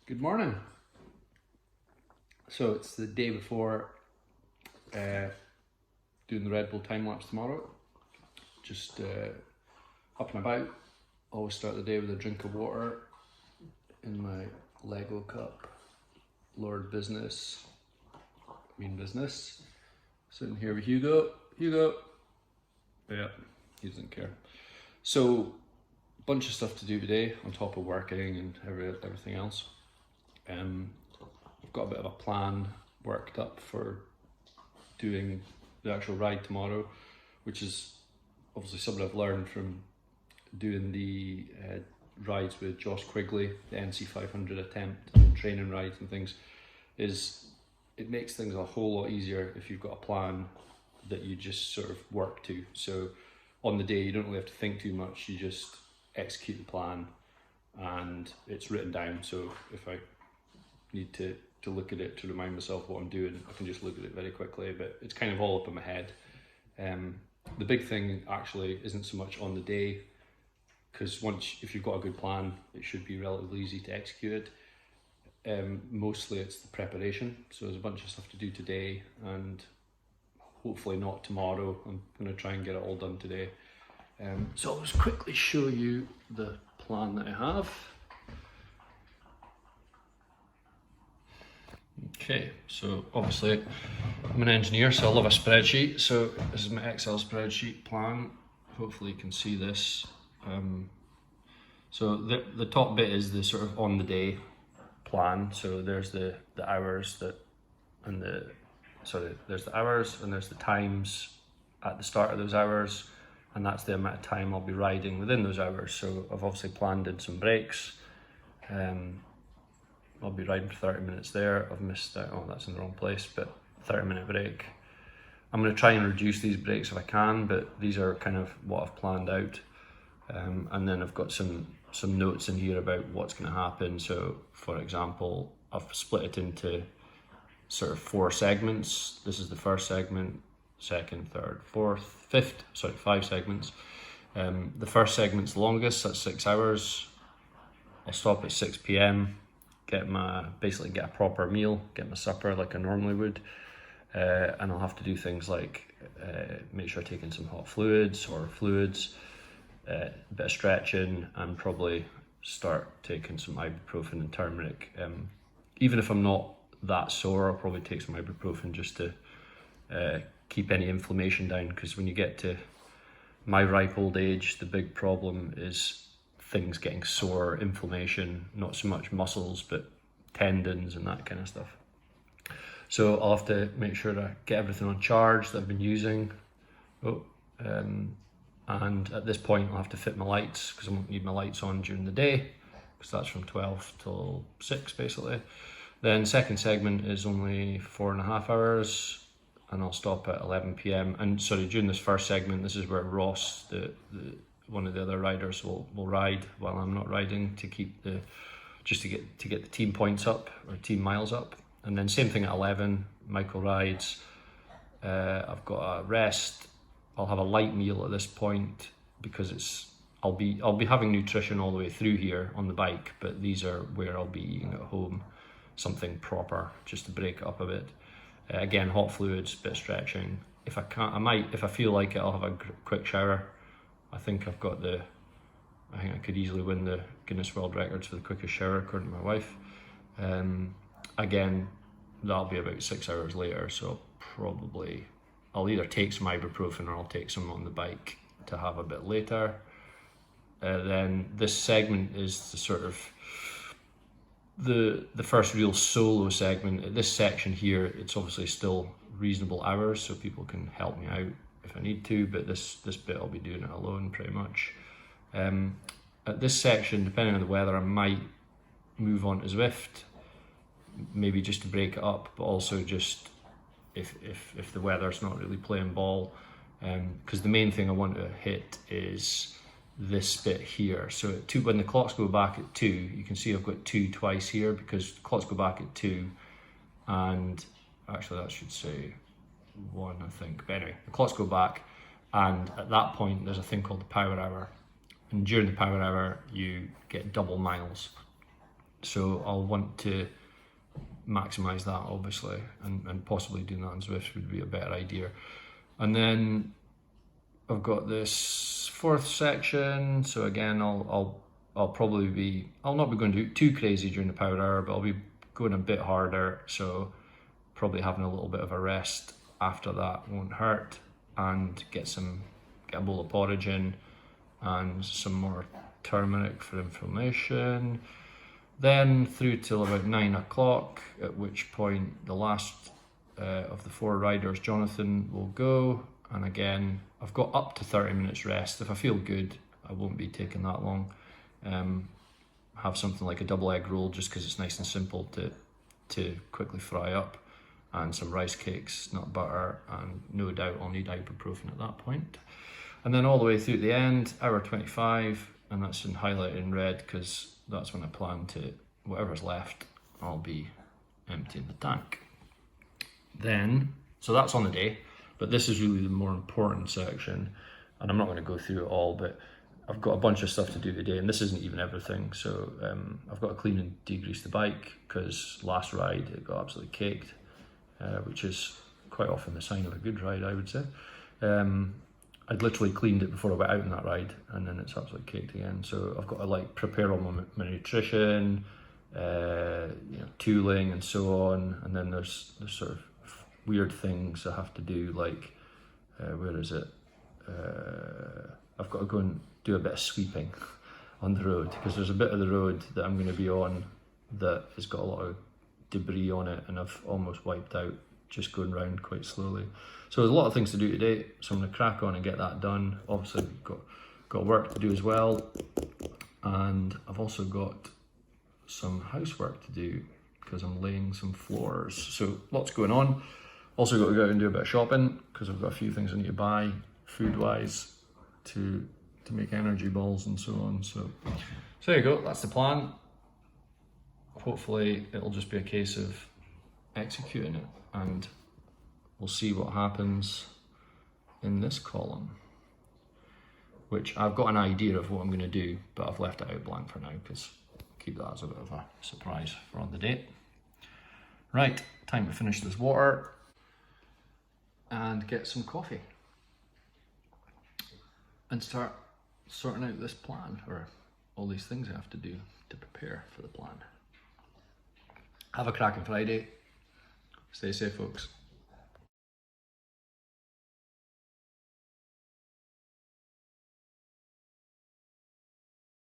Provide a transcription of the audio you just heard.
Good morning. So it's the day before doing the Red Bull time lapse tomorrow. Just up and about. Always start the day with a drink of water in my Lego cup. Lord Business, mean business. Sitting here with Hugo. Yeah, he doesn't care. So, bunch of stuff to do today on top of working and everything else. I've got a bit of a plan worked up for doing the actual ride tomorrow, which is obviously something I've learned from doing the rides with Josh Quigley, the NC 500 attempt and training rides and things. Is it makes things a whole lot easier if you've got a plan that you just sort of work to. So on the day you don't really have to think too much, you just execute the plan and it's written down. So if I need to look at it to remind myself what I'm doing, I can just look at it very quickly, but it's kind of all up in my head. The big thing actually isn't so much on the day, because if you've got a good plan, it should be relatively easy to execute it. Mostly it's the preparation. So there's a bunch of stuff to do today and hopefully not tomorrow. I'm going to try and get it all done today. So I'll just quickly show you the plan that I have. Okay, so obviously I'm an engineer, so I love a spreadsheet. So this is my Excel spreadsheet plan. Hopefully you can see this. So the top bit is the sort of on the day plan. So there's the hours there's the hours and there's the times at the start of those hours, and that's the amount of time I'll be riding within those hours. So I've obviously planned in some breaks. I'll be riding for 30 minutes there. I've missed out, oh that's in the wrong place, but 30-minute break. I'm going to try and reduce these breaks if I can, but these are kind of what I've planned out. And then I've got some notes in here about what's going to happen. So for example, I've split it into sort of 4 segments. This is the first segment, second, third, fourth, fifth, 5 segments. The first segment's the longest, that's 6 hours. I'll stop at 6 p.m, basically get a proper meal, get my supper like I normally would. And I'll have to do things like make sure I take in some hot fluids, a bit of stretching, and probably start taking some ibuprofen and turmeric. Even if I'm not that sore, I'll probably take some ibuprofen just to keep any inflammation down, because when you get to my ripe old age, the big problem is things getting sore, inflammation, not so much muscles, but tendons and that kind of stuff. So I'll have to make sure to get everything on charge that I've been using. And at this point I'll have to fit my lights, because I won't need my lights on during the day, because that's from 12 till 6 basically. Then second segment is only 4.5 hours, and I'll stop at 11 p.m. And sorry, during this first segment, this is where Ross, one of the other riders, will ride while I'm not riding, to keep to get the team points up, or team miles up. And then same thing at 11, Michael rides. I've got a rest. I'll have a light meal at this point, because I'll be having nutrition all the way through here on the bike, but these are where I'll be eating at home, something proper just to break it up a bit. Again, hot fluids, bit of stretching. If I can't, I might, if I feel like it, I'll have a quick shower. I think I could easily win the Guinness World Records for the quickest shower, according to my wife. Again, that'll be about 6 hours later, so probably I'll either take some ibuprofen or I'll take some on the bike to have a bit later. Then this segment is the sort of the first real solo segment. At this section here, it's obviously still reasonable hours, so people can help me out if I need to, but this bit I'll be doing it alone pretty much. At this section, depending on the weather, I might move on to Zwift, maybe just to break it up, but also just if the weather's not really playing ball, because the main thing I want to hit is this bit here. So when the clocks go back at 2, you can see I've got 2 twice here, because the clocks go back at 2, and actually that should say 1, I think. But anyway, the clocks go back, and at that point there's a thing called the power hour, and during the power hour you get double miles. So I'll want to maximise that, obviously, and possibly doing that on Zwift would be a better idea. And then I've got this fourth section, so again I'll probably be, I'll not be going to do too crazy during the power hour, but I'll be going a bit harder, so probably having a little bit of a rest after that won't hurt, and get a bowl of porridge in and some more turmeric for inflammation. Then through till about 9 o'clock, at which point the last of the 4 riders, Jonathan, will go. And again, I've got up to 30 minutes rest. If I feel good, I won't be taking that long. Have something like a double egg roll, just because it's nice and simple to quickly fry up, and some rice cakes, nut butter, and no doubt I'll need ibuprofen at that point. And then all the way through the end, hour 25, and that's highlighted in red because that's when I plan to, whatever's left, I'll be emptying the tank. Then, so that's on the day, but this is really the more important section, and I'm not going to go through it all, but I've got a bunch of stuff to do today, and this isn't even everything. So I've got to clean and degrease the bike, because last ride it got absolutely caked, which is quite often the sign of a good ride, I would say. I'd literally cleaned it before I went out on that ride, and then it's absolutely caked again. So I've got to like prepare all my nutrition, tooling and so on, and then there's sort of weird things I have to do, like where is it? I've got to go and do a bit of sweeping on the road, because there's a bit of the road that I'm going to be on that has got a lot of debris on it, and I've almost wiped out just going round quite slowly. So there's a lot of things to do today, so I'm going to crack on and get that done. Obviously got work to do as well, and I've also got some housework to do because I'm laying some floors, so lots going on. Also got to go out and do a bit of shopping, because I've got a few things I need to buy food wise to make energy balls and so on. So there you go, that's the plan. Hopefully it'll just be a case of executing it, and we'll see what happens in this column, which I've got an idea of what I'm going to do, but I've left it out blank for now because keep that as a bit of a surprise for on the date. Right, time to finish this water and get some coffee and start sorting out this plan, or all these things I have to do to prepare for the plan. Have a cracking Friday. Stay safe, folks.